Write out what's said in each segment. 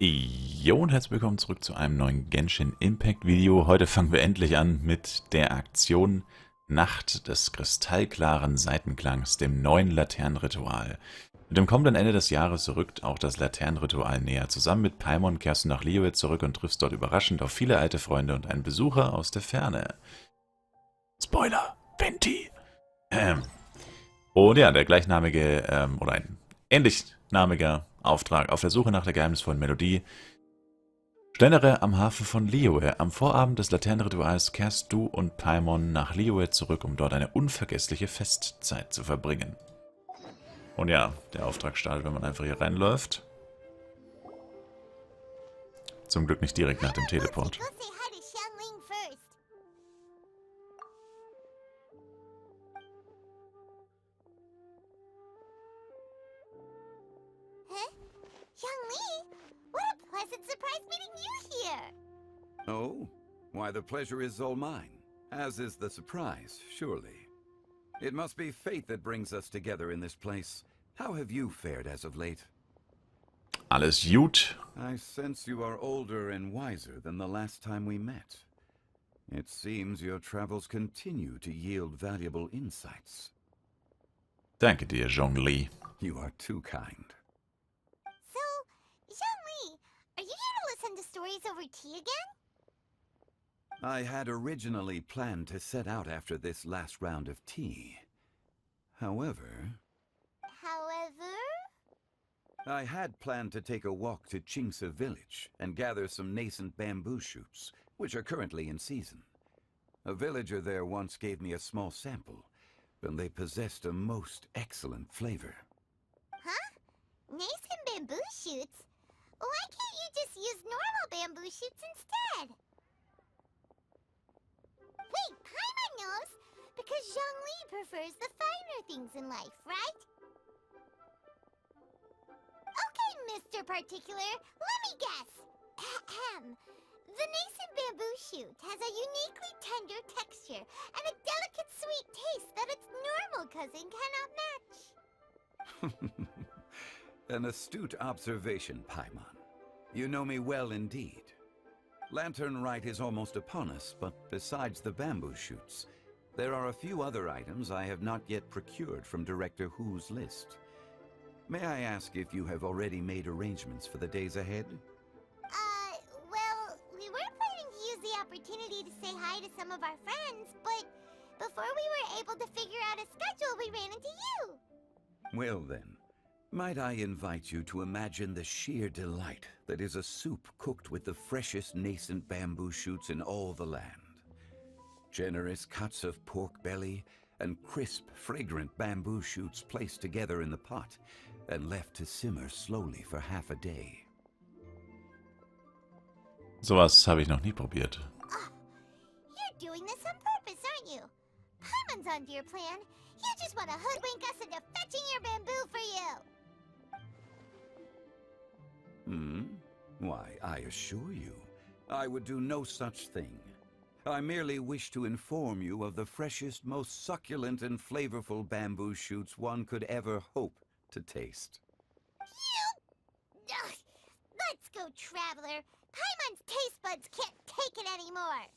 Jo und herzlich willkommen zurück zu einem neuen Genshin Impact Video. Heute fangen wir endlich an mit der Aktion Nacht des kristallklaren Saitenklangs, dem neuen Laternenritual. Mit dem kommenden Ende des Jahres rückt auch das Laternenritual näher. Zusammen mit Paimon kehrst du nach Liyue zurück und triffst dort überraschend auf viele alte Freunde und einen Besucher aus der Ferne. Spoiler, Venti. Und ja, der gleichnamige, oder ein ähnlichnamiger Auftrag auf der Suche nach der geheimnisvollen Melodie. Schlendere am Hafen von Liyue. Am Vorabend des Laternenrituals kehrst du und Paimon nach Liyue zurück, um dort eine unvergessliche Festzeit zu verbringen. Und ja, der Auftrag startet, wenn man einfach hier reinläuft. Zum Glück nicht direkt nach dem Teleport. Oh, why the pleasure is all mine, as is the surprise, surely. It must be fate that brings us together in this place. How have you fared as of late? Alles gut. I sense you are older and wiser than the last time we met. It seems your travels continue to yield valuable insights. Danke dir, Zhongli. You are too kind. So, Zhongli, are you here to listen to stories over tea again? I had originally planned to set out after this last round of tea. However, I had planned to take a walk to Qingce village and gather some nascent bamboo shoots, which are currently in season. A villager there once gave me a small sample, and they possessed a most excellent flavor. Huh? Nascent bamboo shoots? Why can't you just use normal bamboo shoots instead? Wait, Paimon knows! Because Zhongli prefers the finer things in life, right? Okay, Mr. Particular, let me guess. Ahem. The nascent bamboo shoot has a uniquely tender texture and a delicate sweet taste that its normal cousin cannot match. An astute observation, Paimon. You know me well indeed. Lantern Rite is almost upon us, but besides the bamboo shoots, there are a few other items I have not yet procured from Director Hu's list. May I ask if you have already made arrangements for the days ahead? Well, we were planning to use the opportunity to say hi to some of our friends, but before we were able to figure out a schedule, we ran into you. Well then, might I invite you to imagine the sheer delight that is a soup cooked with the freshest nascent bamboo shoots in all the land. Generous cuts of pork belly and crisp, fragrant bamboo shoots placed together in the pot and left to simmer slowly for half a day. Sowas habe ich noch nie probiert. You're doing this on purpose, aren't you? Paimon's onto your plan. You just want to hoodwink us into fetching your bamboo for you. Why, I assure you, I would do no such thing. I merely wish to inform you of the freshest, most succulent and flavorful bamboo shoots one could ever hope to taste. Ugh. Let's go, Traveler. Paimon's taste buds can't take it anymore.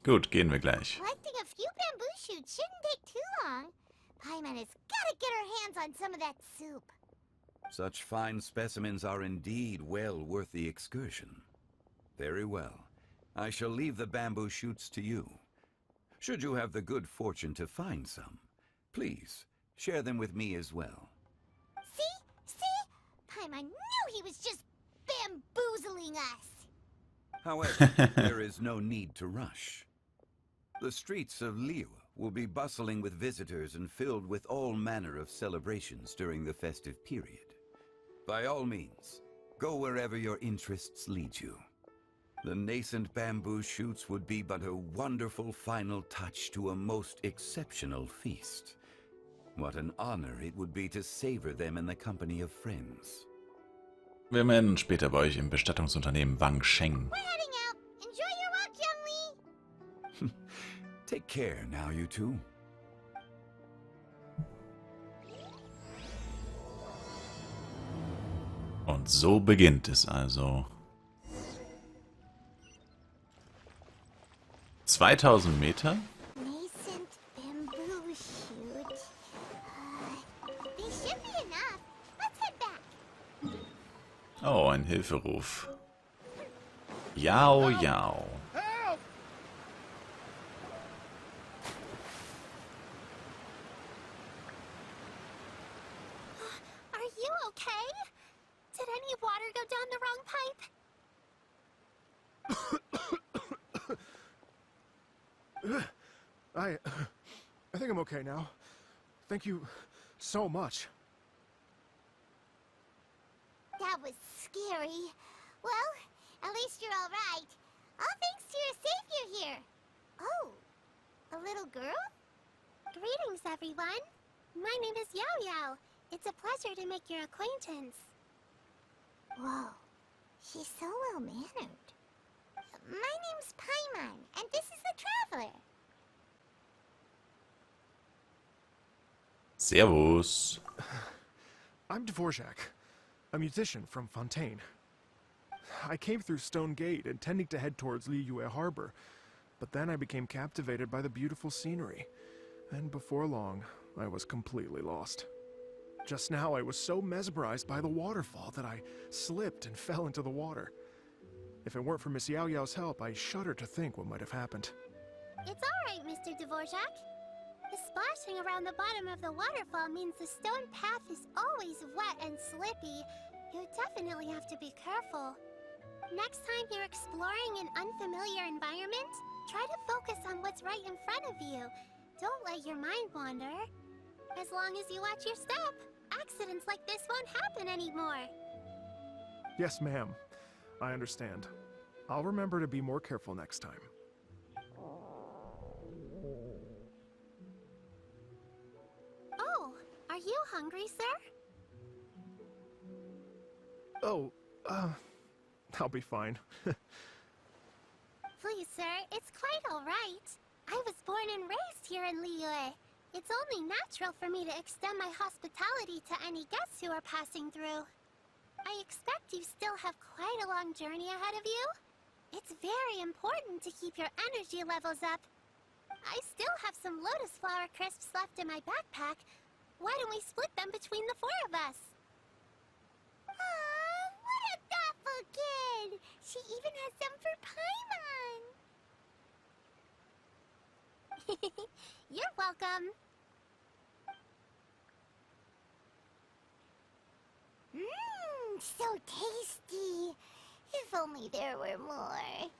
Gut, gehen wir gleich. Collecting a few bamboo shoots shouldn't take too long. Paimon has got to get her hands on some of that soup. Such fine specimens are indeed well worth the excursion. Very well. I shall leave the bamboo shoots to you. Should you have the good fortune to find some, please share them with me as well. See? Paimon knew he was just bamboozling us. However, there is no need to rush. The streets of Liyue will be bustling with visitors and filled with all manner of celebrations during the festive period. By all means, go wherever your interests lead you. The nascent bamboo shoots would be but a wonderful final touch to a most exceptional feast. What an honor it would be to savor them in the company of friends. Wir melden uns später bei euch im Bestattungsunternehmen Wang Sheng. We're heading out. Enjoy your walk, Zhongli. Take care now, you two. Und so beginnt es also. 2000 Meter? Nascent bamboo shoot. They should be enough. Let's head back. Oh, ein Hilferuf. Yao, yao. Help! Are you okay? Did any water go down the wrong pipe? I think I'm okay now. Thank you so much. That was scary. Well, at least you're all right. All thanks to your savior here. Oh, a little girl? Greetings, everyone. My name is Yao Yao. It's a pleasure to make your acquaintance. Whoa, she's so well-mannered. My name's Paimon, and this is the Traveler. Servus. I'm Dvorak, a musician from Fontaine. I came through Stone Gate intending to head towards Liyue Harbor, but then I became captivated by the beautiful scenery, and before long, I was completely lost. Just now, I was so mesmerized by the waterfall that I slipped and fell into the water. If it weren't for Miss Yao Yao's help, I shudder to think what might have happened. It's all right, Mr. Dvorak. The splashing around the bottom of the waterfall means the stone path is always wet and slippy. You definitely have to be careful. Next time you're exploring an unfamiliar environment, try to focus on what's right in front of you. Don't let your mind wander. As long as you watch your step, accidents like this won't happen anymore. Yes, ma'am. I understand. I'll remember to be more careful next time. Oh, are you hungry, sir? Oh, I'll be fine. Please, sir, it's quite all right. I was born and raised here in Liyue. It's only natural for me to extend my hospitality to any guests who are passing through. I expect you still have quite a long journey ahead of you. It's very important to keep your energy levels up. I still have some lotus flower crisps left in my backpack. Why don't we split them between the four of us? Aw, what a thoughtful kid! She even has some for Paimon! You're welcome. Mmm, so tasty. If only there were more.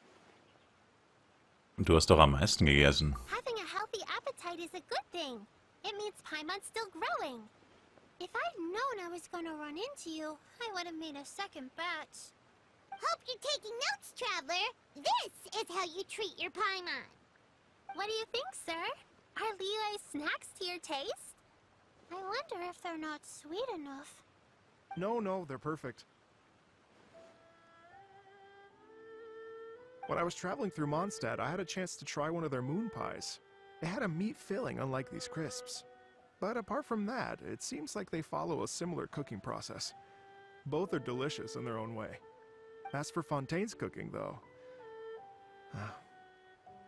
Du hast doch am meisten gegessen. Having a healthy appetite is a good thing. It means Paimon's still growing. If I'd known I was going to run into you, I would have made a second batch. Hope you're taking notes, Traveler. This is how you treat your Paimon. What do you think, sir? Are Liyue's snacks to your taste? I wonder if they're not sweet enough. No, they're perfect. When I was traveling through Mondstadt, I had a chance to try one of their moon pies. It had a meat filling, unlike these crisps. But apart from that, it seems like they follow a similar cooking process. Both are delicious in their own way. As for Fontaine's cooking, though,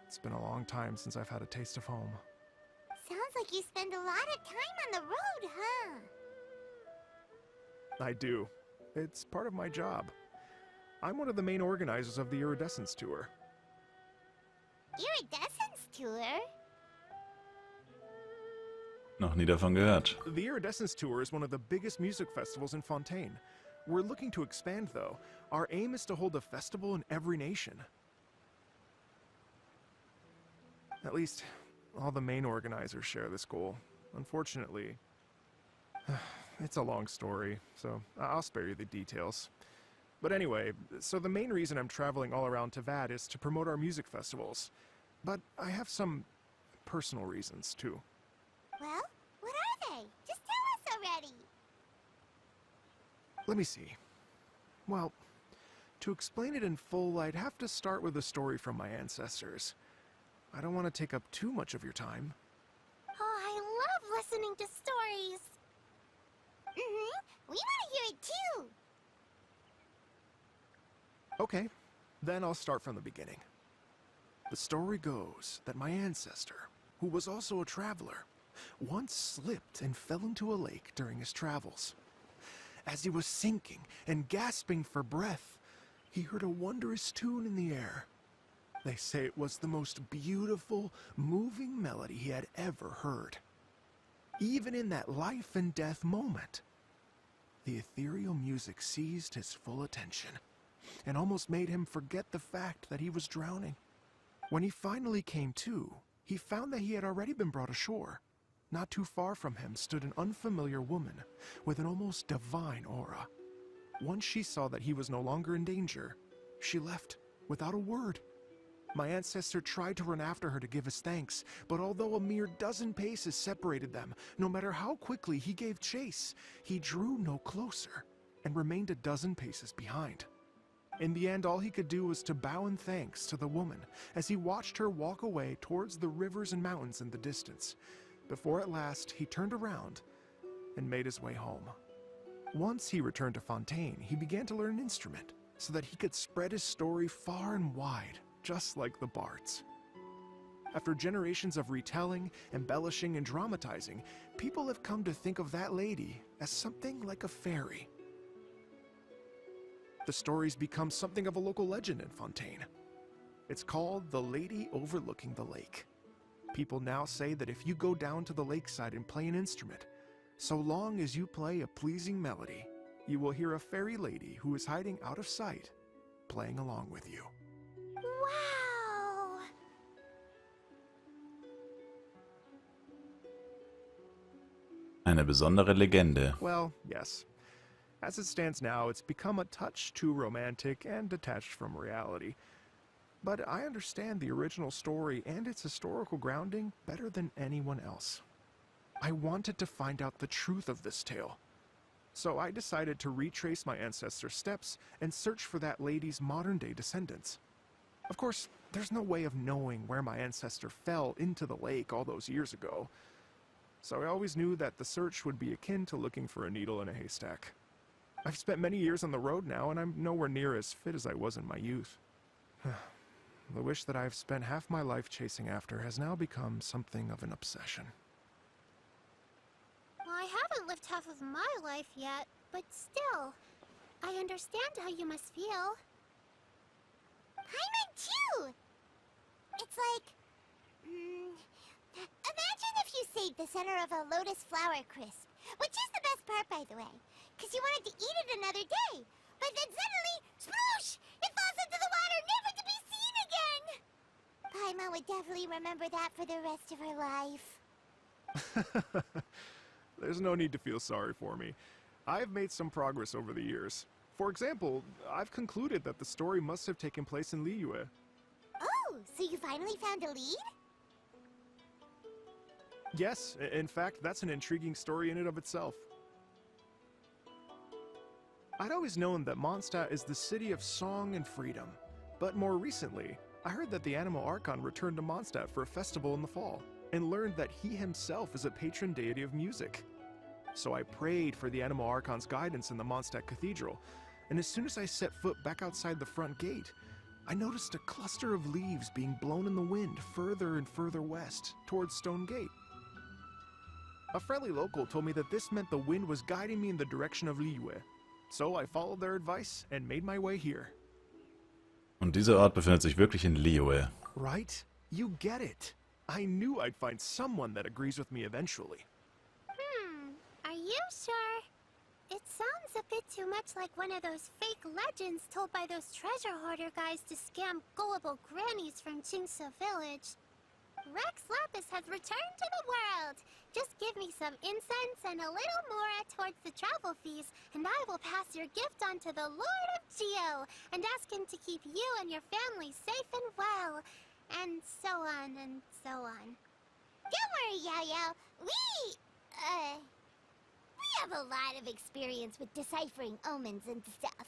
it's been a long time since I've had a taste of home. Sounds like you spend a lot of time on the road, huh? I do. It's part of my job. I'm one of the main organizers of the Iridescence Tour. Iridescence Tour? Noch nie davon gehört. The Iridescence Tour is one of the biggest music festivals in Fontaine. We're looking to expand, though. Our aim is to hold a festival in every nation. At least, all the main organizers share this goal. Unfortunately, it's a long story, so I'll spare you the details. But anyway, so the main reason I'm traveling all around Tavad is to promote our music festivals. But I have some personal reasons, too. Well, what are they? Just tell us already. Let me see. Well, to explain it in full, I'd have to start with a story from my ancestors. I don't want to take up too much of your time. Oh, I love listening to stories. We want to hear it too. Okay, then I'll start from the beginning. The story goes that my ancestor, who was also a traveler, once slipped and fell into a lake during his travels. As he was sinking and gasping for breath, he heard a wondrous tune in the air. They say it was the most beautiful, moving melody he had ever heard. Even in that life and death moment, the ethereal music seized his full attention and almost made him forget the fact that he was drowning. When he finally came to, he found that he had already been brought ashore. Not too far from him stood an unfamiliar woman with an almost divine aura. Once she saw that he was no longer in danger, she left without a word. My ancestor tried to run after her to give his thanks, but although a mere dozen paces separated them, no matter how quickly he gave chase, he drew no closer and remained a dozen paces behind. In the end, all he could do was to bow in thanks to the woman as he watched her walk away towards the rivers and mountains in the distance, before at last he turned around and made his way home. Once he returned to Fontaine, he began to learn an instrument so that he could spread his story far and wide, just like the bards. After generations of retelling, embellishing, and dramatizing, people have come to think of that lady as something like a fairy. The story's become something of a local legend in Fontaine. It's called The Lady Overlooking the Lake. People now say that if you go down to the lakeside and play an instrument, so long as you play a pleasing melody, you will hear a fairy lady who is hiding out of sight, playing along with you. Wow! Eine besondere Legende. Well, yes. As it stands now, it's become a touch too romantic and detached from reality. But I understand the original story and its historical grounding better than anyone else. I wanted to find out the truth of this tale. So I decided to retrace my ancestors' steps and search for that lady's modern-day descendants. Of course, there's no way of knowing where my ancestor fell into the lake all those years ago. So I always knew that the search would be akin to looking for a needle in a haystack. I've spent many years on the road now, and I'm nowhere near as fit as I was in my youth. The wish that I've spent half my life chasing after has now become something of an obsession. I haven't lived half of my life yet, but still, I understand how you must feel. I meant too! It's like... imagine if you saved the center of a lotus flower crisp, which is the best part, by the way, because you wanted to eat it another day, but then suddenly, sploosh! It falls into the water, never to be seen again! Paimon would definitely remember that for the rest of her life. There's no need to feel sorry for me. I've made some progress over the years. For example, I've concluded that the story must have taken place in Liyue. Oh, so you finally found a lead? Yes, in fact, that's an intriguing story in and of itself. I'd always known that Mondstadt is the city of song and freedom, but more recently, I heard that the Animal Archon returned to Mondstadt for a festival in the fall, and learned that he himself is a patron deity of music. So I prayed for the Animal Archon's guidance in the Mondstadt Cathedral, and as soon as I set foot back outside the front gate, I noticed a cluster of leaves being blown in the wind further and further west, towards Stone Gate. A friendly local told me that this meant the wind was guiding me in the direction of Liyue, so I followed their advice and made my way here. Und dieser Ort befindet sich wirklich in Liyue. Right? You get it. I knew I'd find someone that agrees with me eventually. Are you sure? It sounds a bit too much like one of those fake legends told by those treasure hoarder guys to scam gullible grannies from Jingsa Village. Rex Lapis has returned to the world! Just give me some incense and a little more towards the travel fees, and I will pass your gift on to the Lord of Geo, and ask him to keep you and your family safe and well, and so on and so on. Don't worry, Yao-Yao. We have a lot of experience with deciphering omens and stuff.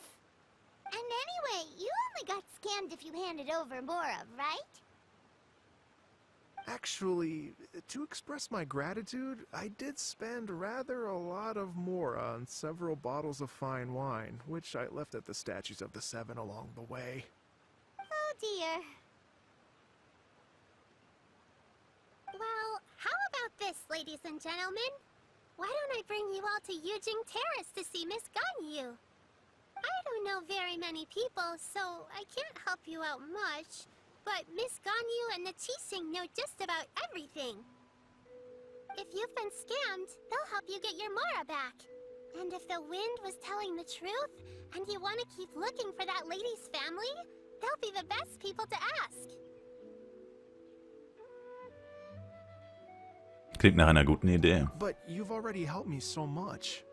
And anyway, you only got scammed if you handed over Mora, right? Actually, to express my gratitude, I did spend rather a lot of Mora on several bottles of fine wine, which I left at the statues of the Seven along the way. Oh dear. Well, how about this, ladies and gentlemen? Why don't I bring you all to Yujing Terrace to see Miss Ganyu? I don't know very many people, so I can't help you out much. But Miss Ganyu and the Chising know just about everything. If you've been scammed, they'll help you get your Mara back. And if the wind was telling the truth, and you want to keep looking for that lady's family, they'll be the best people to ask. Klingt nach einer guten Idee. But you've already helped me so much.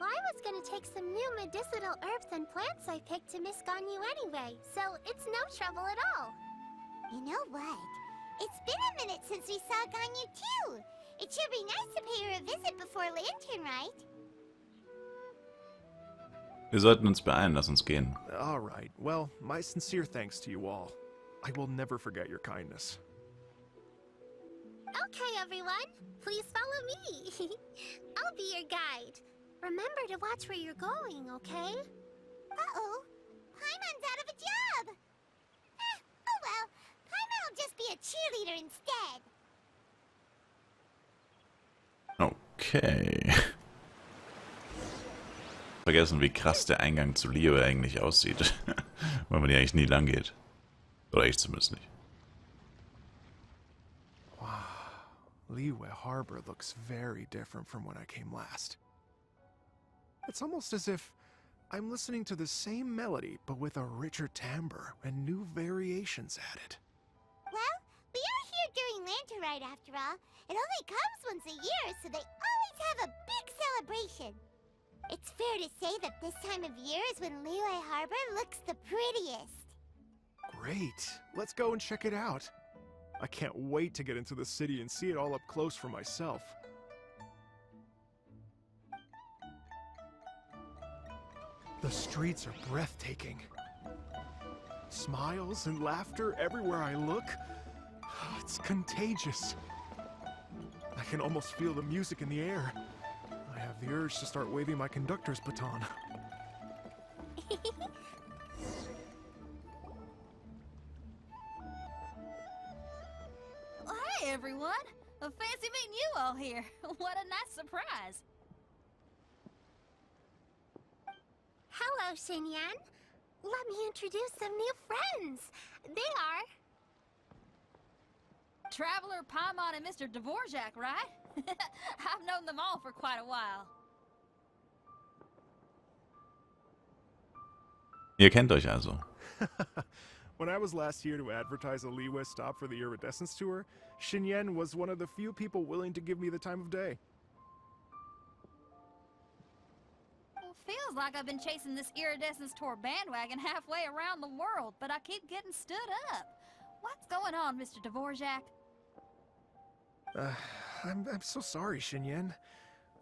Well, I was gonna take some new medicinal herbs and plants I picked to Miss Ganyu anyway, so it's no trouble at all. You know what? It's been a minute since we saw Ganyu too. It should be nice to pay her a visit before Lantern, right? Wir sollten uns beeilen, lass uns gehen. All right. Well, my sincere thanks to you all. I will never forget your kindness. Okay, everyone. Please follow me. I'll be your guide. Remember to watch where you're going, okay? Uh-oh. Paimon's out of a job. Oh well. Paimon will just be a cheerleader instead. Okay. Vergessen, wie krass der Eingang zu Liyue eigentlich aussieht. Weil man hier eigentlich nie lang geht. Oder ich zumindest nicht. Liyue Harbor looks very different from when I came last. It's almost as if I'm listening to the same melody, but with a richer timbre and new variations added. Well, we are here during Lantern Ride after all. It only comes once a year, so they always have a big celebration. It's fair to say that this time of year is when Liyue Harbor looks the prettiest. Great. Let's go and check it out. I can't wait to get into the city and see it all up close for myself. The streets are breathtaking. Smiles and laughter everywhere I look. It's contagious. I can almost feel the music in the air. I have the urge to start waving my conductor's baton. Hey everyone! Fancy meeting you all here. What a nice surprise. Hello, Xinyan. Let me introduce some new friends. They are... Traveler, Paimon, and Mr. Dvorak, right? I've known them all for quite a while. Ihr kennt euch also. When I was last here to advertise a Liyue stop for the Iridescence tour, Xinyan was one of the few people willing to give me the time of day. Well, feels like I've been chasing this Iridescence tour bandwagon halfway around the world, but I keep getting stood up. What's going on, Mr. Dvorak? I'm so sorry, Xinyan.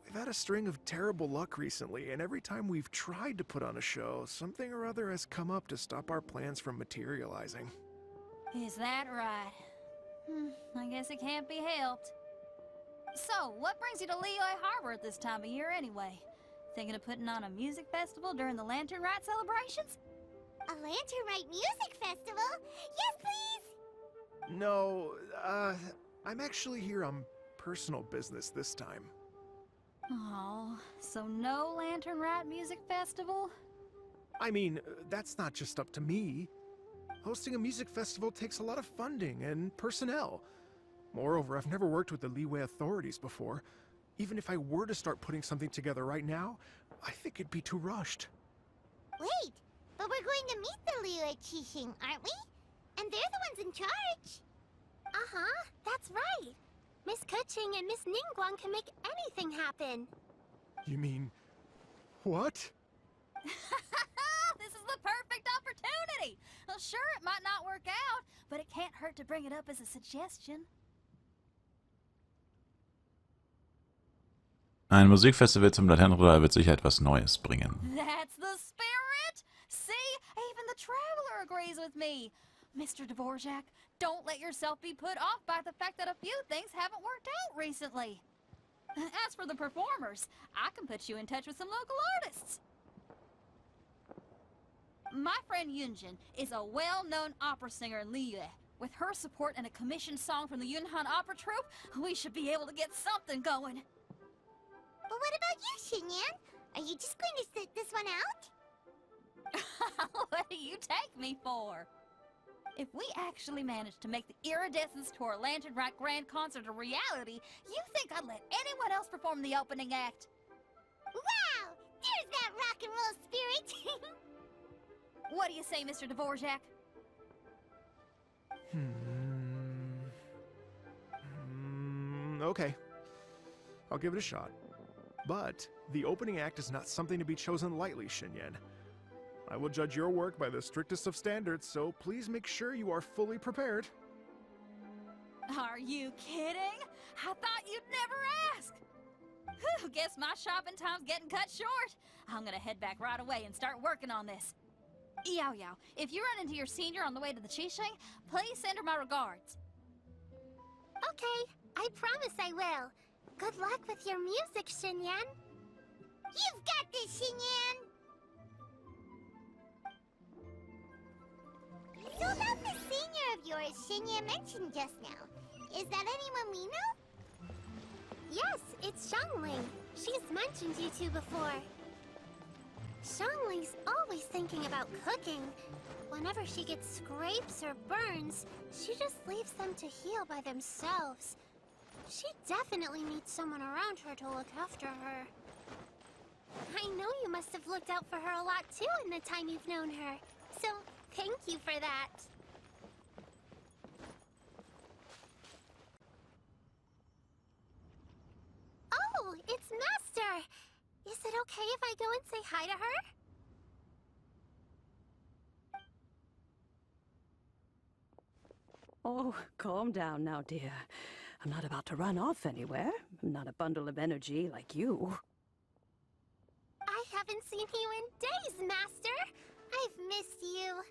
We've had a string of terrible luck recently, and every time we've tried to put on a show, something or other has come up to stop our plans from materializing. Is that right? I guess it can't be helped. So, what brings you to Liyue Harbor at this time of year anyway? Thinking of putting on a music festival during the Lantern Rite celebrations? A Lantern Rite music festival? Yes, please! No, I'm actually here on personal business this time. Oh, so no Lantern Rite music festival? I mean, that's not just up to me. Hosting a music festival takes a lot of funding and personnel. Moreover, I've never worked with the Liyue authorities before. Even if I were to start putting something together right now, I think it'd be too rushed. Wait, but we're going to meet the Liyue Qixing, aren't we? And they're the ones in charge. Uh-huh, that's right. Miss Kuching and Miss Ningguang can make anything happen. You mean... what? This is the perfect opportunity! Well, sure, it might not work out, but it can't hurt to bring it up as a suggestion. Ein Musikfestival zum Laternenritual wird sicher etwas Neues bringen. That's the spirit! See, even the Traveler agrees with me. Mr. Dvorak, don't let yourself be put off by the fact that a few things haven't worked out recently. As for the performers, I can put you in touch with some local artists. My friend Yunjin is a well-known opera singer in Liyue. With her support and a commissioned song from the Yunhan Opera Troupe, we should be able to get something going. But what about you, Xinyan? Are you just going to sit this one out? What do you take me for? If we actually manage to make the Iridescence Tour Lantern Rock Grand Concert a reality, you think I'd let anyone else perform the opening act? Wow! There's that rock and roll spirit! What do you say, Mr. Dvorak? Okay. I'll give it a shot. But the opening act is not something to be chosen lightly, Xinyan. I will judge your work by the strictest of standards, so please make sure you are fully prepared. Are you kidding? I thought you'd never ask. Whew, guess my shopping time's getting cut short. I'm gonna head back right away and start working on this. Yao Yao, if you run into your senior on the way to the Qixing, please send her my regards. Okay, I promise I will. Good luck with your music, Xinyan. You've got this, Xinyan! So about the senior of yours Xinyan mentioned just now, is that anyone we know? Yes, it's Xiangling. She's mentioned you two before. Xiangling's always thinking about cooking. Whenever she gets scrapes or burns, she just leaves them to heal by themselves. She definitely needs someone around her to look after her. I know you must have looked out for her a lot too in the time you've known her. So, thank you for that. Oh, it's Master! Is it okay if I go and say hi to her? Oh, calm down now, dear. I'm not about to run off anywhere. I'm not a bundle of energy like you. I haven't seen you in days, Master! I've missed you.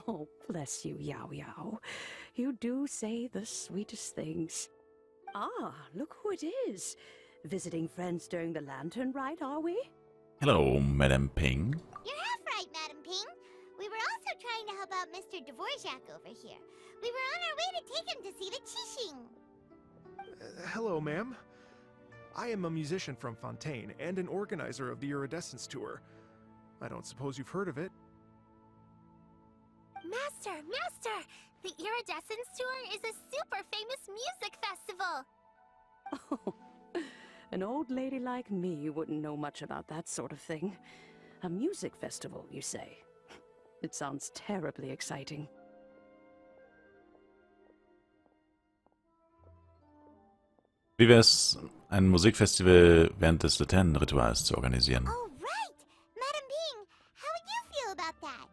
Oh, bless you, Yao Yao. You do say the sweetest things. Ah, look who it is. Visiting friends during the lantern ride, are we? Hello, Madam Ping. You're half right, Madam Ping. We were also trying to help out Mr. Dvorak over here. We were on our way to take him to see the Qixing. Hello, ma'am. I am a musician from Fontaine and an organizer of the Iridescence Tour. I don't suppose you've heard of it. Master! The Iridescence Tour is a super famous music festival! Oh, an old lady like me wouldn't know much about that sort of thing. A music festival, you say? It sounds terribly exciting. Wie wär's, ein Musikfestival während des Laternenrituals zu organisieren? Oh, right! Madam Ping, how would you feel about that?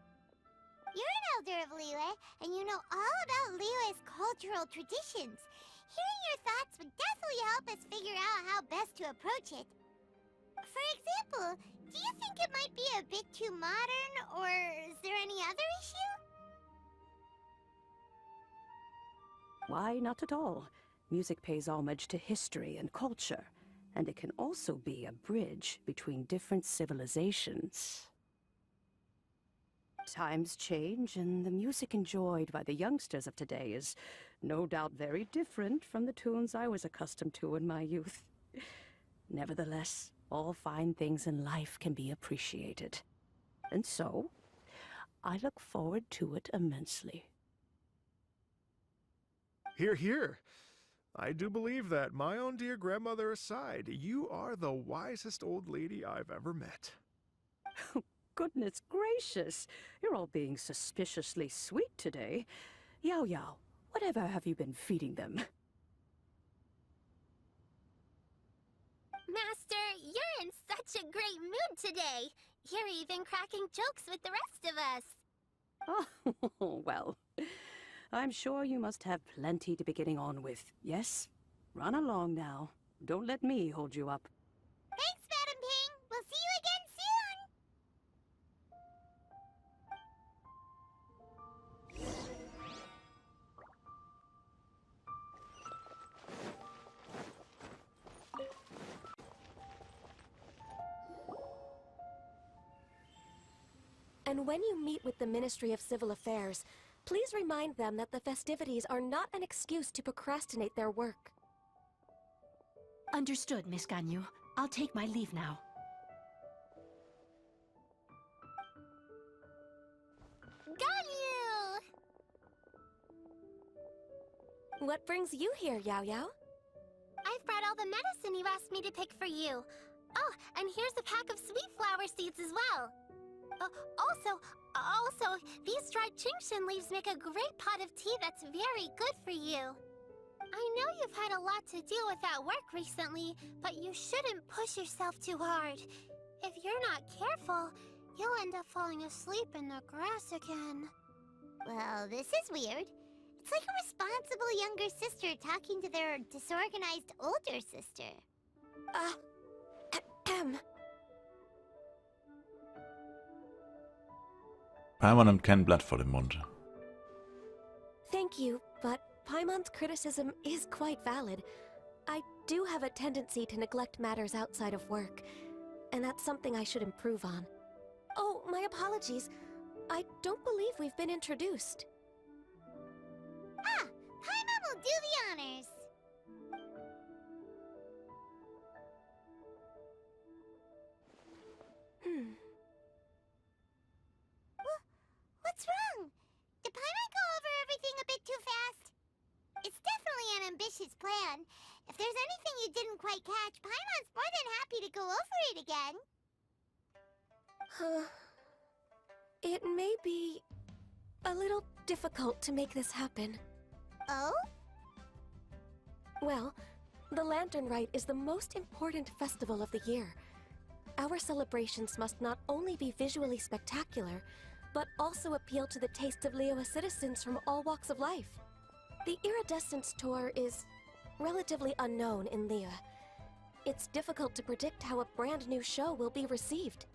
You're an elder of Liyue, and you know all about Liyue's cultural traditions. Hearing your thoughts would definitely help us figure out how best to approach it. For example, do you think it might be a bit too modern, or is there any other issue? Why, not at all. Music pays homage to history and culture, and it can also be a bridge between different civilizations. Times change, and the music enjoyed by the youngsters of today is no doubt very different from the tunes I was accustomed to in my youth. Nevertheless, all fine things in life can be appreciated. And so, I look forward to it immensely. Hear, hear. I do believe that, my own dear grandmother aside, you are the wisest old lady I've ever met. Goodness gracious, you're all being suspiciously sweet today. Yao Yao, whatever have you been feeding them? Master, you're in such a great mood today. You're even cracking jokes with the rest of us. Oh, well, I'm sure you must have plenty to be getting on with, yes? Run along now. Don't let me hold you up. Thanks, Madam Ping. We'll see you again soon. And when you meet with the Ministry of Civil Affairs, Please remind them that the festivities are not an excuse to procrastinate their work. Understood, Miss Ganyu. I'll take my leave now. Ganyu! What brings you here, Yao Yao? I've brought all the medicine you asked me to pick for you. Oh, and here's a pack of sweet flower seeds as well. Also, these dried chingshin leaves make a great pot of tea that's very good for you. I know you've had a lot to do with that work recently, but you shouldn't push yourself too hard. If you're not careful, you'll end up falling asleep in the grass again. Well, this is weird. It's like a responsible younger sister talking to their disorganized older sister. Paimon nimmt kein Blatt vor den Mund. Thank you, but Paimon's criticism is quite valid. I do have a tendency to neglect matters outside of work, and that's something I should improve on. Oh, my apologies. I don't believe we've been introduced. Ah, Paimon will do the honors. What's wrong? Did Paimon go over everything a bit too fast? It's definitely an ambitious plan. If there's anything you didn't quite catch, Paimon's more than happy to go over it again. It may be a little difficult to make this happen. Oh? Well, the Lantern Rite is the most important festival of the year. Our celebrations must not only be visually spectacular, but also appeal to the tastes of Liyue citizens from all walks of life. The Iridescence Tour is relatively unknown in Liyue. It's difficult to predict how a brand new show will be received.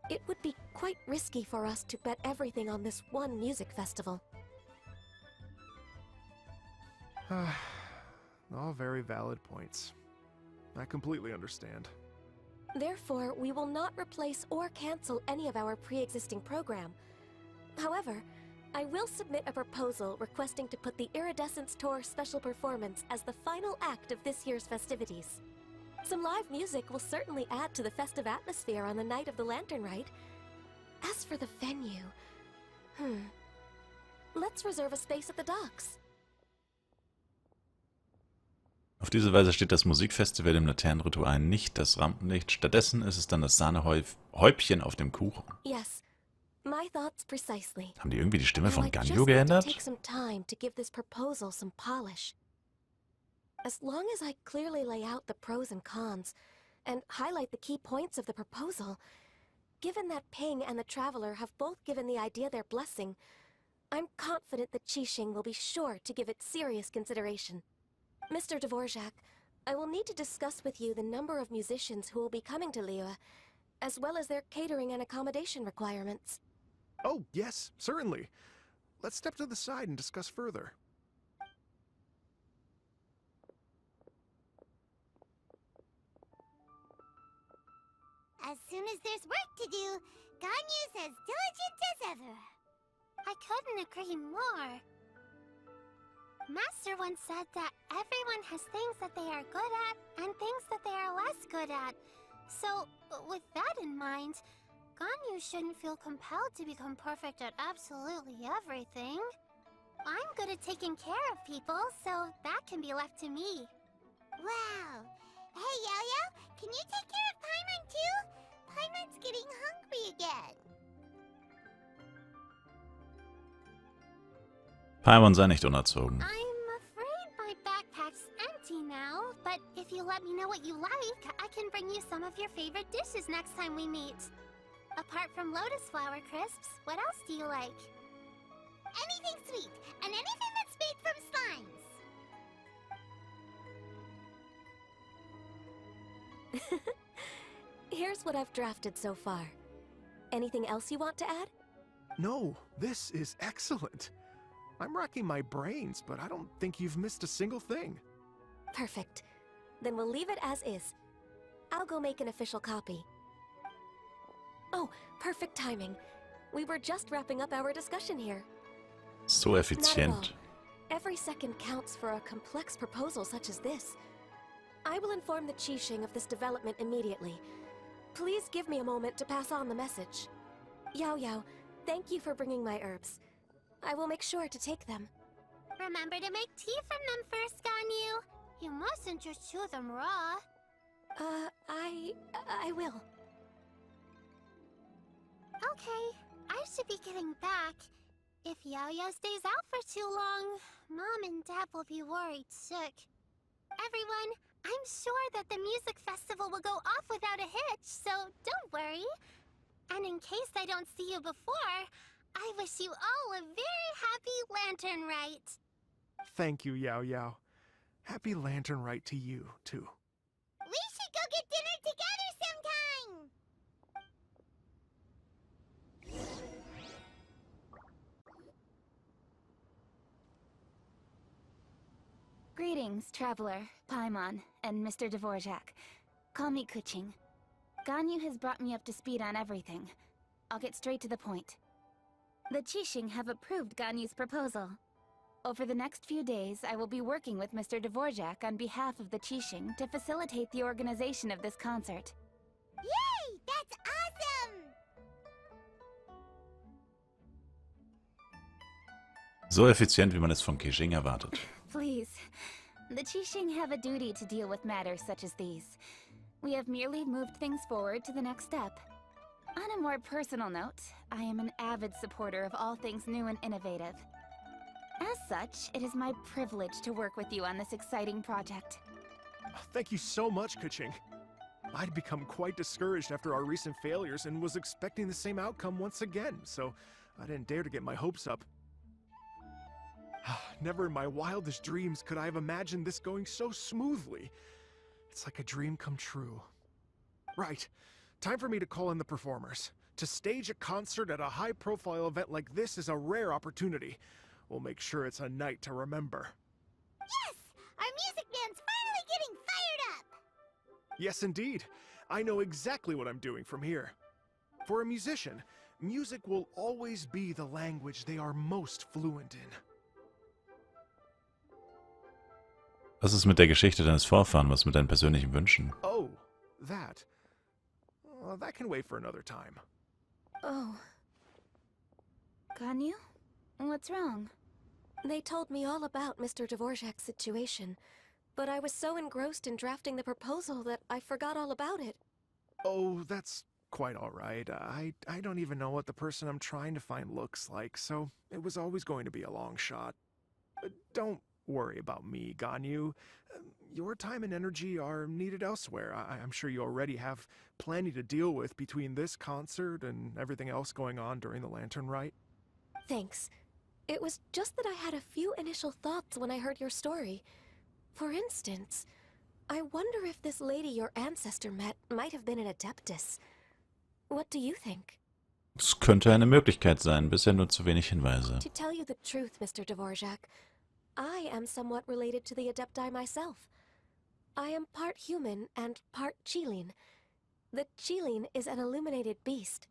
It would be quite risky for us to bet everything on this one music festival. All very valid points. I completely understand. Therefore, we will not replace or cancel any of our pre-existing program. However, I will submit a proposal requesting to put the Iridescence Tour special performance as the final act of this year's festivities. Some live music will certainly add to the festive atmosphere on the night of the Lantern Rite. As for the venue... Let's reserve a space at the docks. Auf diese Weise steht das Musikfestival im Laternenritual nicht das Rampenlicht, stattdessen ist es dann das Sahnehäubchen auf dem Kuchen. Yes, my thoughts precisely. Haben die irgendwie die Stimme Now von I just Ganyu need to geändert? take some time to give this proposal some polish. As long as I clearly lay out the pros and cons, and highlight the key points of the proposal, given that Ping and the Traveler have both given the idea their blessing, I'm confident that Qixing will be sure to give it serious consideration. Mr. Dvorak, I will need to discuss with you the number of musicians who will be coming to Liyue, as well as their catering and accommodation requirements. Oh, yes, certainly. Let's step to the side and discuss further. As soon as there's work to do, Ganyu's as diligent as ever. I couldn't agree more. Master once said that everyone has things that they are good at and things that they are less good at. So, with that in mind, Ganyu shouldn't feel compelled to become perfect at absolutely everything. I'm good at taking care of people, so that can be left to me. Wow. Hey, Yo-Yo, can you take care of Paimon too? Paimon's getting hungry again. Paimon sei nicht unerzogen. I'm afraid my backpack's empty now, but if you let me know what you like, I can bring you some of your favorite dishes next time we meet. Apart from lotus flower crisps, what else do you like? Anything sweet, and anything that's made from slimes. Here's what I've drafted so far. Anything else you want to add? No, this is excellent. I'm racking my brains, but I don't think you've missed a single thing. Perfect. Then we'll leave it as is. I'll go make an official copy. Oh, perfect timing. We were just wrapping up our discussion here. So Not at all. effizient. Every second counts for a complex proposal such as this. I will inform the Qixing of this development immediately. Please give me a moment to pass on the message. Yao Yao, thank you for bringing my herbs. I will make sure to take them. Remember to make tea from them first, Ganyu. You mustn't just chew them raw. I will. Okay, I should be getting back. If Yao-Yao stays out for too long, Mom and Dad will be worried sick. Everyone, I'm sure that the music festival will go off without a hitch, so don't worry. And in case I don't see you before, I wish you all a very happy Lantern Rite. Thank you, Yao Yao. Happy Lantern Rite to you, too. We should go get dinner together sometime! Greetings, Traveler, Paimon, and Mr. Dvorak. Call me Kuching. Ganyu has brought me up to speed on everything. I'll get straight to the point. The Qixing have approved Ganyu's proposal. Over the next few days, I will be working with Mr. Dvorak on behalf of the Qixing to facilitate the organization of this concert. Yay! That's awesome! So effizient, wie man es von Qixing erwartet. Please. The Qixing have a duty to deal with matters such as these. We have merely moved things forward to the next step. On a more personal note, I am an avid supporter of all things new and innovative. As such, it is my privilege to work with you on this exciting project. Thank you so much, Kuching. I'd become quite discouraged after our recent failures and was expecting the same outcome once again, so I didn't dare to get my hopes up. Never in my wildest dreams could I have imagined this going so smoothly. It's like a dream come true. Right. Time for me to call in the performers. To stage a concert at a high-profile event like this is a rare opportunity. We'll make sure it's a night to remember. Yes! Our music band's finally getting fired up! Yes, indeed. I know exactly what I'm doing from here. For a musician, music will always be the language they are most fluent in. Was ist mit der Geschichte deines Vorfahren? Was mit deinen persönlichen Wünschen? Oh, that. Well, that can wait for another time. Oh. Ganyu? What's wrong? They told me all about Mr. Dvorak's situation, but I was so engrossed in drafting the proposal that I forgot all about it. Oh, that's quite all right. I don't even know what the person I'm trying to find looks like, so it was always going to be a long shot. Don't worry about me, Ganyu. Your time and energy are needed elsewhere. I'm sure you already have plenty to deal with between this concert and everything else going on during the Lantern Rite. Thanks. It was just that I had a few initial thoughts when I heard your story. For instance, I wonder if this lady your ancestor met might have been an Adeptus. What do you think? Es könnte eine Möglichkeit sein, bisher nur zu wenig Hinweise. To tell you the truth, Mr. Dvorak, I am somewhat related to the Adepti myself. I am part human and part Qilin. The Qilin is an illuminated beast.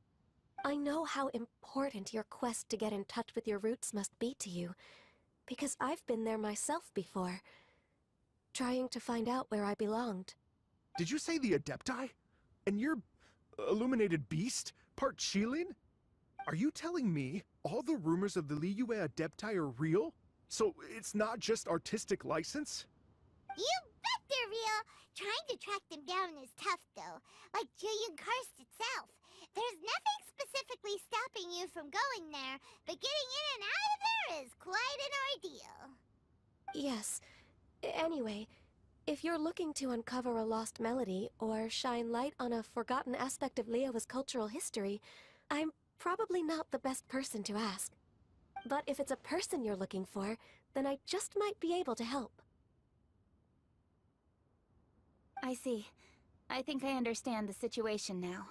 I know how important your quest to get in touch with your roots must be to you, because I've been there myself before, trying to find out where I belonged. Did you say the Adepti? And you're illuminated beast? Part Qilin? Are you telling me all the rumors of the Liyue Adepti are real? So it's not just artistic license? You bet they're real! Trying to track them down is tough, though. Like Julian Karst itself. There's nothing specifically stopping you from going there, but getting in and out of there is quite an ordeal. Yes. Anyway, if you're looking to uncover a lost melody or shine light on a forgotten aspect of Liyue's cultural history, I'm probably not the best person to ask. But if it's a person you're looking for, then I just might be able to help. I see. I think I understand the situation now.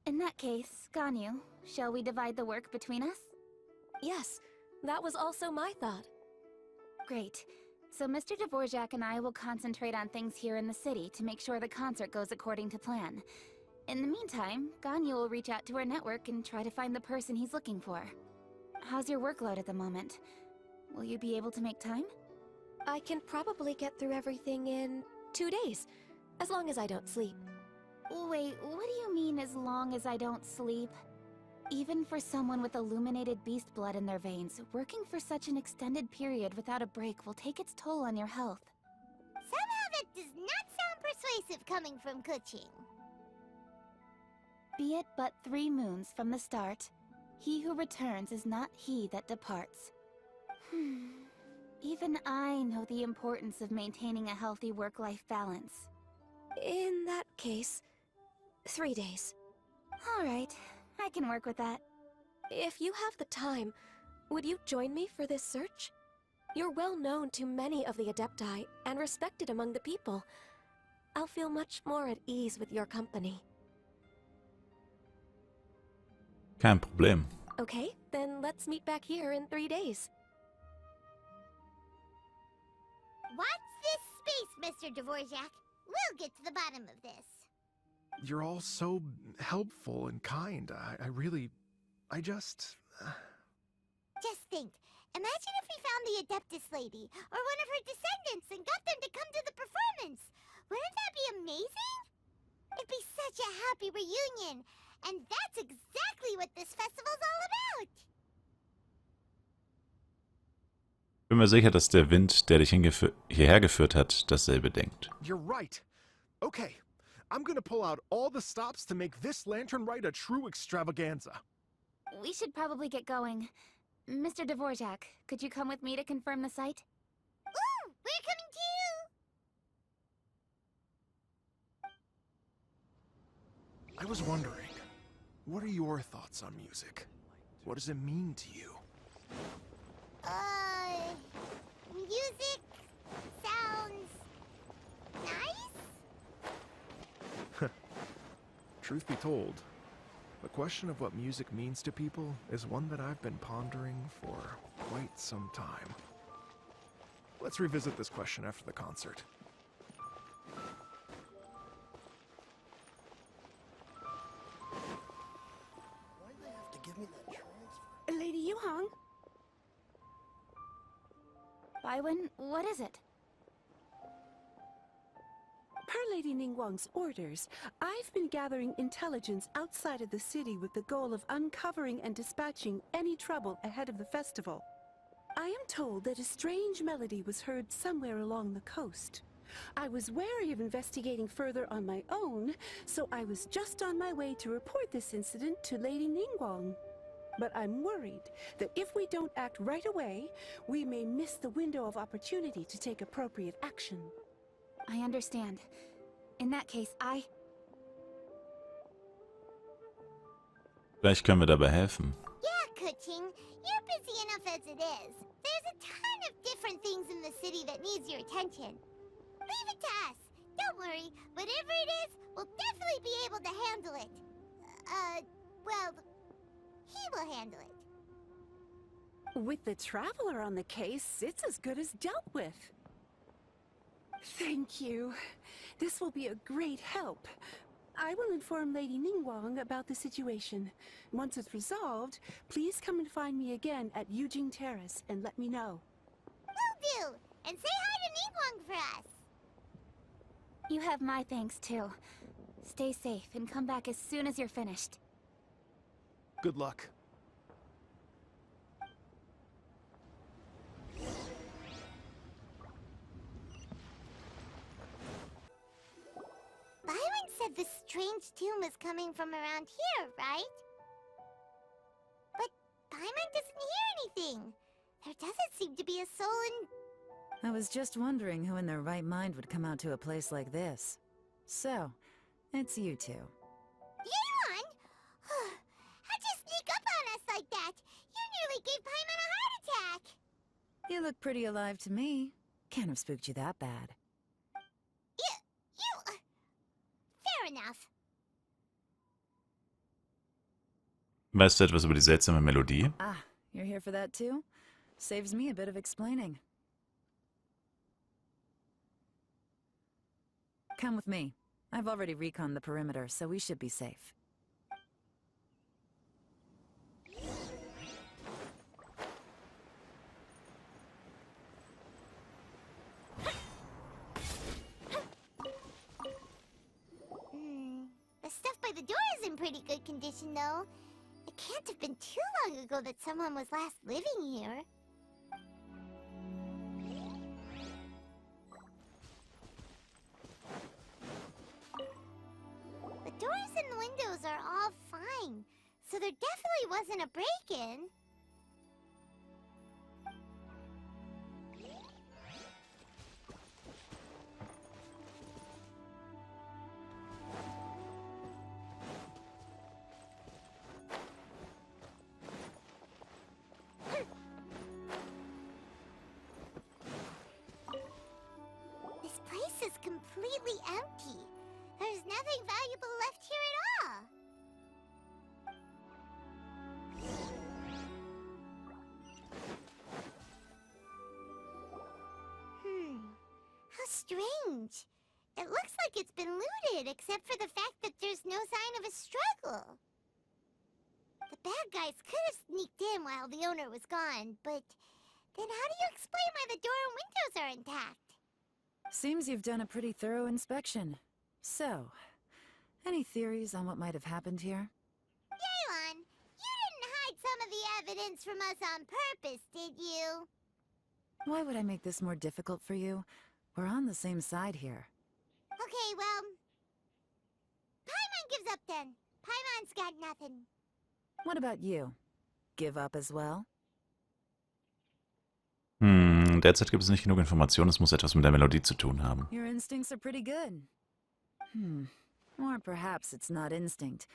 In that case, Ganyu, shall we divide the work between us? Yes, that was also my thought. Great. So Mr. Dvorak and I will concentrate on things here in the city to make sure the concert goes according to plan. In the meantime, Ganyu will reach out to our network and try to find the person he's looking for. How's your workload at the moment? Will you be able to make time? I can probably get through everything in 2 days, as long as I don't sleep. Wait, what do you mean as long as I don't sleep? Even for someone with illuminated beast blood in their veins, working for such an extended period without a break will take its toll on your health. Somehow that does not sound persuasive coming from Kuching. Be it but 3 moons from the start, he who returns is not he that departs. Even I know the importance of maintaining a healthy work-life balance. In that case, 3 days. All right, I can work with that. If you have the time, would you join me for this search? You're well known to many of the Adepti and respected among the people. I'll feel much more at ease with your company. Kein Problem. Okay, then let's meet back here in 3 days. Watch this space, Mr. Dvorak. We'll get to the bottom of this. You're all so helpful and kind. I just... Just think. Imagine if we found the Adeptus lady, or one of her descendants, and got them to come to the performance. Wouldn't that be amazing? It'd be such a happy reunion. And that's exactly what this festival's all about. Bin mir sicher, dass der Wind, der dich hierher geführt hat, dasselbe denkt. You're right. Okay, I'm gonna pull out all the stops to make this lantern ride a true extravaganza. We should probably get going. Mr. Dvorak, could you come with me to confirm the site? Ooh, we're coming too! I was wondering, what are your thoughts on music? What does it mean to you? Music sounds nice? Truth be told, the question of what music means to people is one that I've been pondering for quite some time. Let's revisit this question after the concert. Why'd they have to give me that transfer? Lady Yuhong? Baiwen, what is it? Per Lady Ningguang's orders, I've been gathering intelligence outside of the city with the goal of uncovering and dispatching any trouble ahead of the festival. I am told that a strange melody was heard somewhere along the coast. I was wary of investigating further on my own, so I was just on my way to report this incident to Lady Ningguang. But I'm worried that if we don't act right away, we may miss the window of opportunity to take appropriate action. I understand. In that case, Vielleicht können wir dabei helfen. Yeah, Kuching, you're busy enough as it is. There's a ton of different things in the city that needs your attention. Leave it to us. Don't worry. Whatever it is, we'll definitely be able to handle it. Well, he will handle it. With the Traveler on the case, it's as good as dealt with. Thank you. This will be a great help. I will inform Lady Ningguang about the situation. Once it's resolved, please come and find me again at Yujing Terrace and let me know. Will do. And say hi to Ningguang for us. you have my thanks too. Stay safe and come back as soon as you're finished. Good luck. Byron said the strange tune was coming from around here, right? But Byron doesn't hear anything. There doesn't seem to be a soul in... I was just wondering who in their right mind would come out to a place like this. So, it's you two. Yeon! How'd you sneak up on us like that? You nearly gave Paimon a heart attack! You look pretty alive to me. Can't have spooked you that bad. Fair enough. Weißt du etwas über die seltsame Melodie? Ah, you're here for that too? Saves me a bit of explaining. Come with me. I've already reconned the perimeter, so we should be safe. pretty good condition, though. It can't have been too long ago that someone was last living here. The doors and windows are all fine, so there definitely wasn't a break-in. This place is completely empty. There's nothing valuable left here at all. How strange. It looks like it's been looted, except for the fact that there's no sign of a struggle. The bad guys could have sneaked in while the owner was gone, but then how do you explain why the door and windows are intact? Seems you've done a pretty thorough inspection. So, any theories on what might have happened here? Yaylon, you didn't hide some of the evidence from us on purpose, did you? Why would I make this more difficult for you? We're on the same side here. Okay, well... Paimon gives up then. Paimon's got nothing. What about you? Give up as well? Derzeit gibt es nicht genug Informationen, es muss etwas mit der Melodie zu tun haben. Your instincts are pretty good. Or perhaps it's not instinct.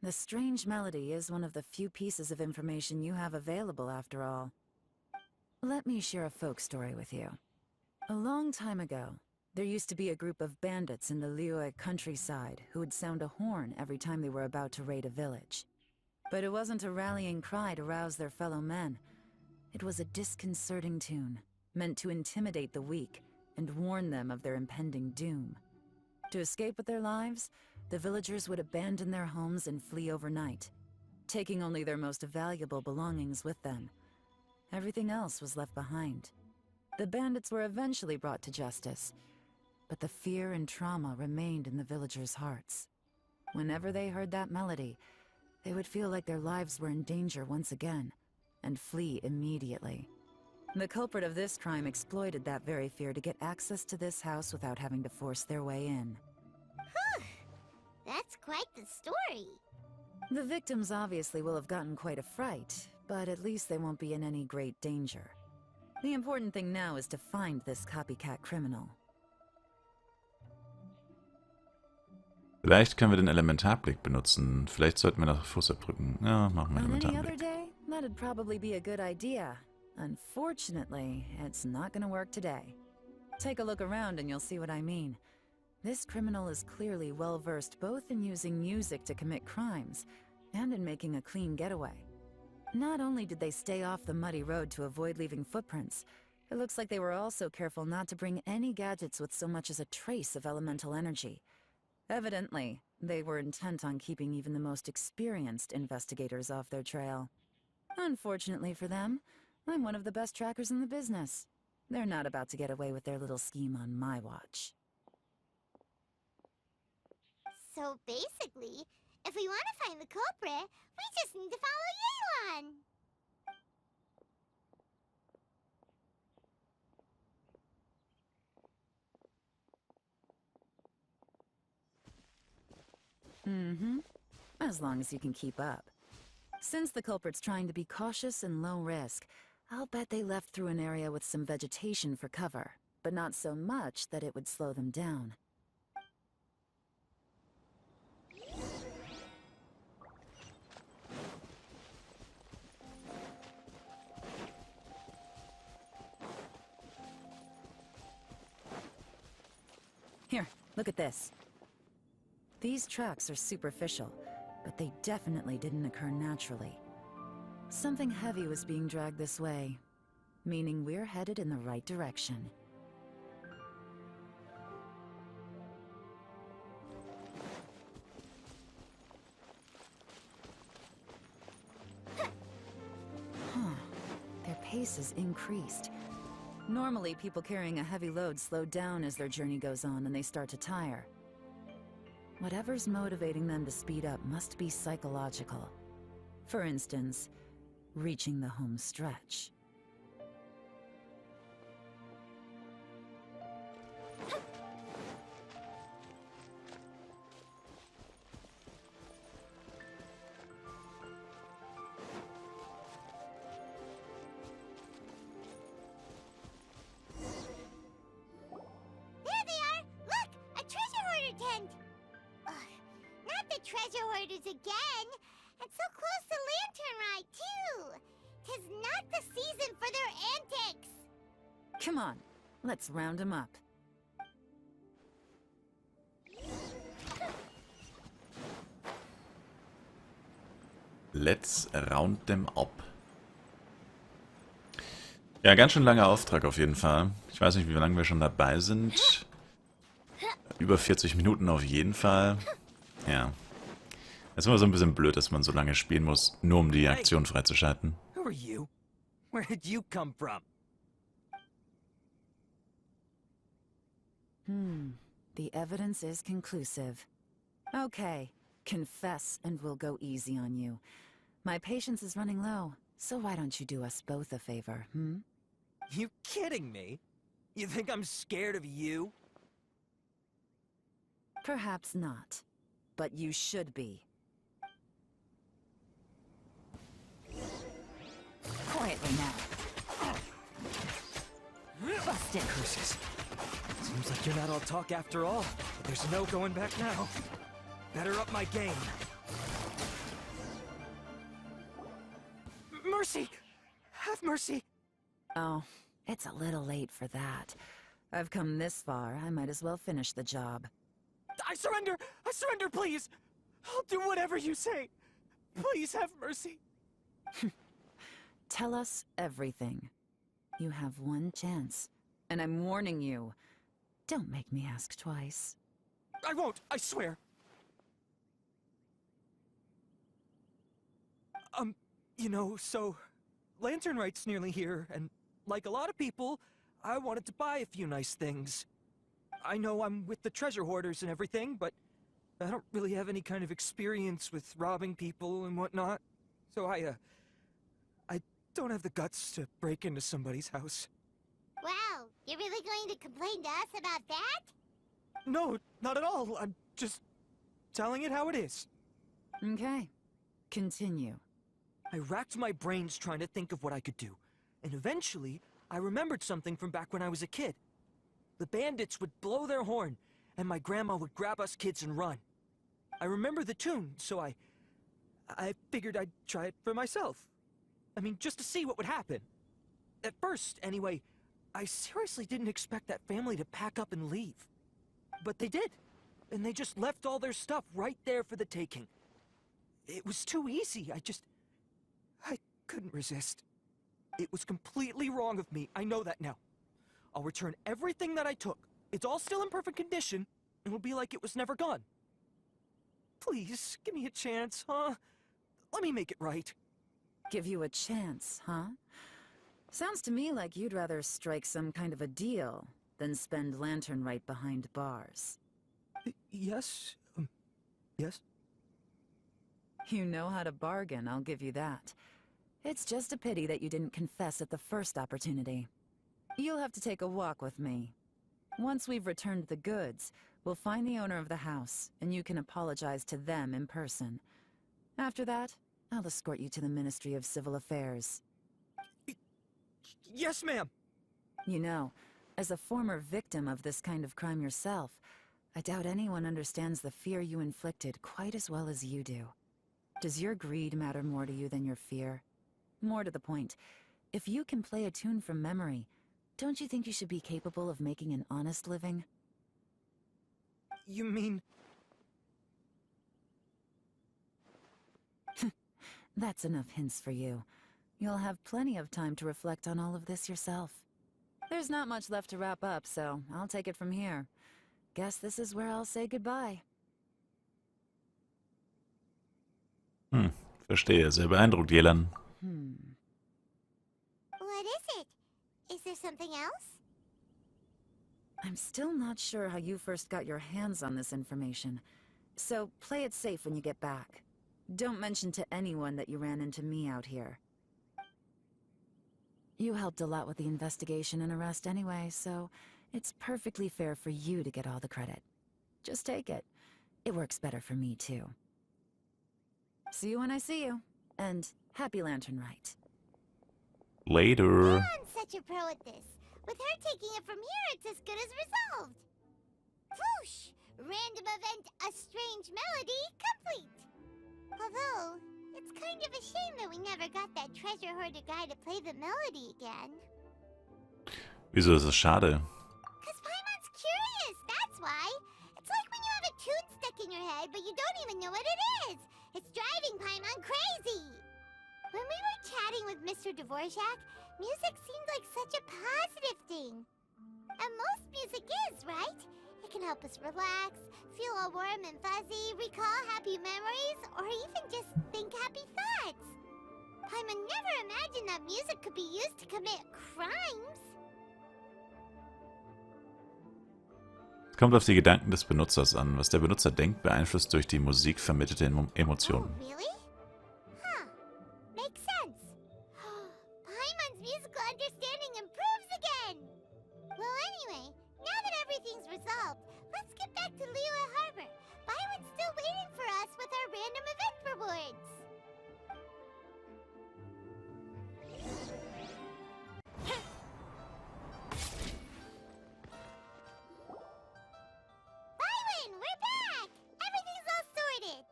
The strange melody is one of the few pieces of information you have available after all. Let me share a folk story with you. A long time ago, there used to be a group of bandits in the Liyue countryside who would sound a horn every time they were about to raid a village. But it wasn't a rallying cry to rouse their fellow men. It was a disconcerting tune, meant to intimidate the weak and warn them of their impending doom. To escape with their lives, the villagers would abandon their homes and flee overnight, taking only their most valuable belongings with them. Everything else was left behind. The bandits were eventually brought to justice, but the fear and trauma remained in the villagers' hearts. Whenever they heard that melody, they would feel like their lives were in danger once again, and flee immediately. The culprit of this crime exploited that very fear to get access to this house without having to force their way in. That's quite the story. The victims obviously will have gotten quite a fright, but at least they won't be in any great danger. The important thing now is to find this copycat criminal. Vielleicht können wir den Elementarblick benutzen. Vielleicht sollten wir nach Fußabdrücken. Ja, machen wir On any other Elementarblick. day, that'd probably be a good idea. Unfortunately, it's not gonna work today. Take a look around and you'll see what I mean. This criminal is clearly well-versed both in using music to commit crimes and in making a clean getaway. Not only did they stay off the muddy road to avoid leaving footprints, it looks like they were also careful not to bring any gadgets with so much as a trace of elemental energy. Evidently, they were intent on keeping even the most experienced investigators off their trail. Unfortunately for them, I'm one of the best trackers in the business. They're not about to get away with their little scheme on my watch. So basically, if we want to find the culprit, we just need to follow Yaylon. As long as you can keep up. Since the culprit's trying to be cautious and low risk, I'll bet they left through an area with some vegetation for cover, but not so much that it would slow them down. Here, look at this. These tracks are superficial, but they definitely didn't occur naturally. Something heavy was being dragged this way, meaning we're headed in the right direction. Their pace is increased. Normally, people carrying a heavy load slow down as their journey goes on and they start to tire. Whatever's motivating them to speed up must be psychological. For instance, reaching the home stretch. There they are! Look! A treasure hoarder tent! Ugh, not the treasure hoarders again! And so close to Lantern Ride, too! 'Tis not the season for their antics! Come on, let's round them up. Let's round them up. Ja, ganz schön langer Auftrag auf jeden Fall. Ich weiß nicht, wie lange wir schon dabei sind. Über 40 Minuten auf jeden Fall. Ja. Es ist immer so ein bisschen blöd, dass man so lange spielen muss, nur um die Aktion freizuschalten. Who are you? Where did you come from? The evidence is conclusive. Okay, confess and we'll go easy on you. My patience is running low, so why don't you do us both a favor, You kidding me? You think I'm scared of you? Perhaps not, but you should be. Quietly now. Bust it. Curses. Seems like you're not all talk after all, but there's no going back now. Better up my game. Mercy! Have mercy! Oh, it's a little late for that. I've come this far, I might as well finish the job. I surrender! I surrender, please! I'll do whatever you say. Please have mercy. Tell us everything. You have one chance, and I'm warning you. Don't make me ask twice. I won't, I swear. You know, so Lantern Right's nearly here, and like a lot of people, I wanted to buy a few nice things. I know I'm with the treasure hoarders and everything, but I don't really have any kind of experience with robbing people and whatnot. So I don't have the guts to break into somebody's house. Wow, you're really going to complain to us about that? No, not at all. I'm just telling it how it is. Okay, continue. I racked my brains trying to think of what I could do, and eventually, I remembered something from back when I was a kid. The bandits would blow their horn, and my grandma would grab us kids and run. I remember the tune, so I figured I'd try it for myself. I mean, just to see what would happen. At first, anyway, I seriously didn't expect that family to pack up and leave. But they did, and they just left all their stuff right there for the taking. It was too easy, I couldn't resist. It was completely wrong of me, I know that now. I'll return everything that I took. It's all still in perfect condition, and it'll be like it was never gone. Please, give me a chance, huh? Let me make it right. Give you a chance, huh? Sounds to me like you'd rather strike some kind of a deal than spend Lantern Right behind bars. Yes? Yes? You know how to bargain, I'll give you that. It's just a pity that you didn't confess at the first opportunity. You'll have to take a walk with me. Once we've returned the goods, we'll find the owner of the house, and you can apologize to them in person. After that, I'll escort you to the Ministry of Civil Affairs. Yes, ma'am! You know, as a former victim of this kind of crime yourself, I doubt anyone understands the fear you inflicted quite as well as you do. Does your greed matter more to you than your fear? More to the point, if you can play a tune from memory, don't you think you should be capable of making an honest living? You mean... That's enough hints for you. You'll have plenty of time to reflect on all of this yourself. There's not much left to wrap up, so I'll take it from here. Guess this is where I'll say goodbye. Verstehe. Sehr beeindruckt, Jelan. What is it? Is there something else? I'm still not sure how you first got your hands on this information. So play it safe when you get back. Don't mention to anyone that you ran into me out here. You helped a lot with the investigation and arrest anyway, so it's perfectly fair for you to get all the credit. Just take it. It works better for me, too. See you when I see you. And happy Lantern Rite. Later. John's such a pro at this. With her taking it from here, it's as good as resolved. Whoosh! Random event, a strange melody, complete. Although, it's kind of a shame that we never got that treasure hoarder guy to play the melody again. Wieso ist das schade? Cause Paimon's curious, that's why. It's like when you have a tune stuck in your head, but you don't even know what it is. It's driving Paimon crazy. When we were chatting with Mr. Dvorak, music seemed like such a positive thing. And most music is, right? It can help us relax, feel all warm and fuzzy, recall happy memories, or even just think happy thoughts. Paimon never imagined that music could be used to commit crimes. Es kommt auf die Gedanken des Benutzers an. Was der Benutzer denkt, beeinflusst durch die Musik vermittelte Emotionen. Oh, really? Huh. Makes sense. Paimon's musical understanding improves again. Well, anyway, now that everything's resolved, let's get back to Liyue Harbor. Byron's still waiting for us with our random event rewards. Byron, we're back! Everything's all sorted.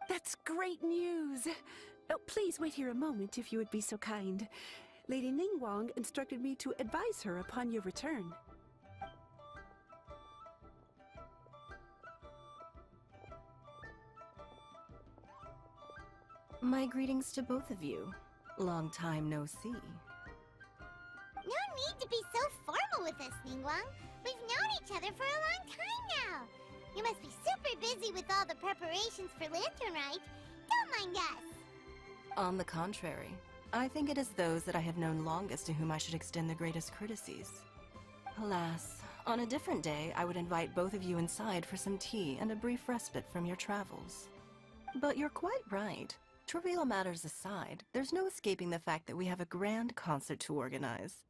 That's great news. Oh, please wait here a moment if you would be so kind. Lady Ningguang instructed me to advise her upon your return. My greetings to both of you. Long time no see. No need to be so formal with us, Ningguang. We've known each other for a long time now. You must be super busy with all the preparations for Lantern Rite. Don't mind us. On the contrary, I think it is those that I have known longest to whom I should extend the greatest courtesies. Alas, on a different day, I would invite both of you inside for some tea and a brief respite from your travels. But you're quite right. Trivial matters aside, there's no escaping the fact that we have a grand concert to organize.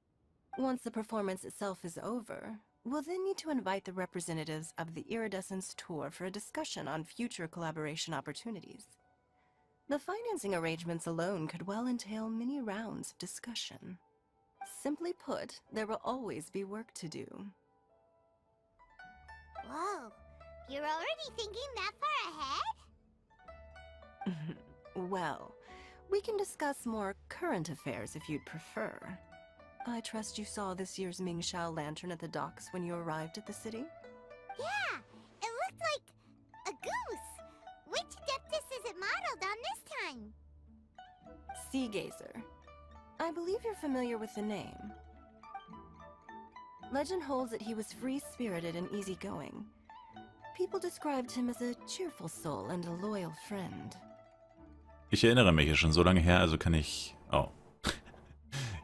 Once the performance itself is over, we'll then need to invite the representatives of the Iridescence Tour for a discussion on future collaboration opportunities. The financing arrangements alone could well entail many rounds of discussion. Simply put, there will always be work to do. Whoa, you're already thinking that far ahead? Well, we can discuss more current affairs if you'd prefer. I trust you saw this year's Mingxiao lantern at the docks when you arrived at the city? Yeah, it looked like a goose. Which Adeptus is it modeled on this time? Sea Gazer. I believe you're familiar with the name. Legend holds that he was free-spirited and easygoing. People described him as a cheerful soul and a loyal friend. Ich erinnere mich, ist schon so lange her, also kann ich... Oh.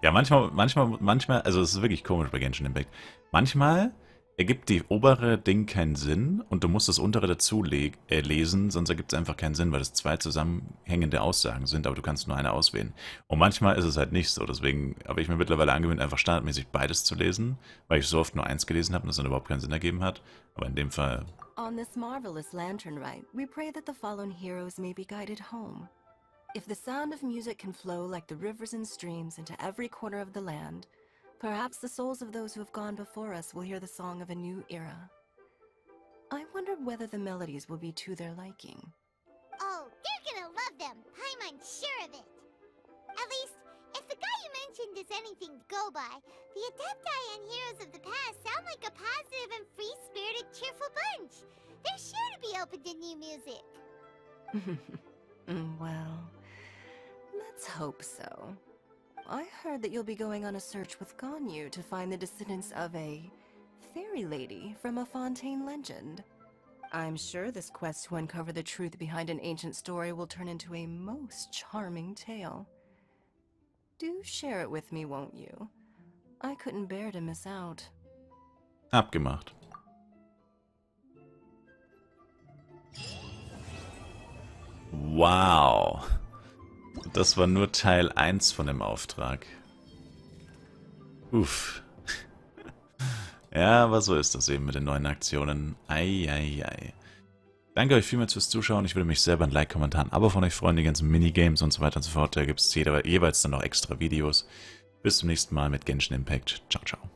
Ja, manchmal, also es ist wirklich komisch bei Genshin Impact. Manchmal ergibt die obere Ding keinen Sinn und du musst das untere dazu lesen, sonst ergibt es einfach keinen Sinn, weil es zwei zusammenhängende Aussagen sind, aber du kannst nur eine auswählen. Und manchmal ist es halt nicht so, deswegen habe ich mir mittlerweile angewöhnt, einfach standardmäßig beides zu lesen, weil ich so oft nur eins gelesen habe und das dann überhaupt keinen Sinn ergeben hat. Aber in dem Fall... On this marvelous lantern rite, we pray that the fallen heroes may be guided home. If the sound of music can flow like the rivers and streams into every corner of the land, perhaps the souls of those who have gone before us will hear the song of a new era. I wonder whether the melodies will be to their liking. Oh, they're gonna love them. Paimon's sure of it. At least, if the guy you mentioned is anything to go by, the Adepti and heroes of the past sound like a positive and free-spirited, cheerful bunch. They're sure to be open to new music. Well, let's hope so. I heard that you'll be going on a search with Ganyu to find the descendants of a fairy lady from a Fontaine legend. I'm sure this quest to uncover the truth behind an ancient story will turn into a most charming tale. Do share it with me, won't you? I couldn't bear to miss out. Abgemacht. Wow. Das war nur Teil 1 von dem Auftrag. Uff. Ja, aber so ist das eben mit den neuen Aktionen. Eieiei. Danke euch vielmals fürs Zuschauen. Ich würde mich selber ein Like, Kommentar, ein Abo von euch freuen. Die ganzen Minigames und so weiter und so fort. Da gibt es jeweils dann noch extra Videos. Bis zum nächsten Mal mit Genshin Impact. Ciao, ciao.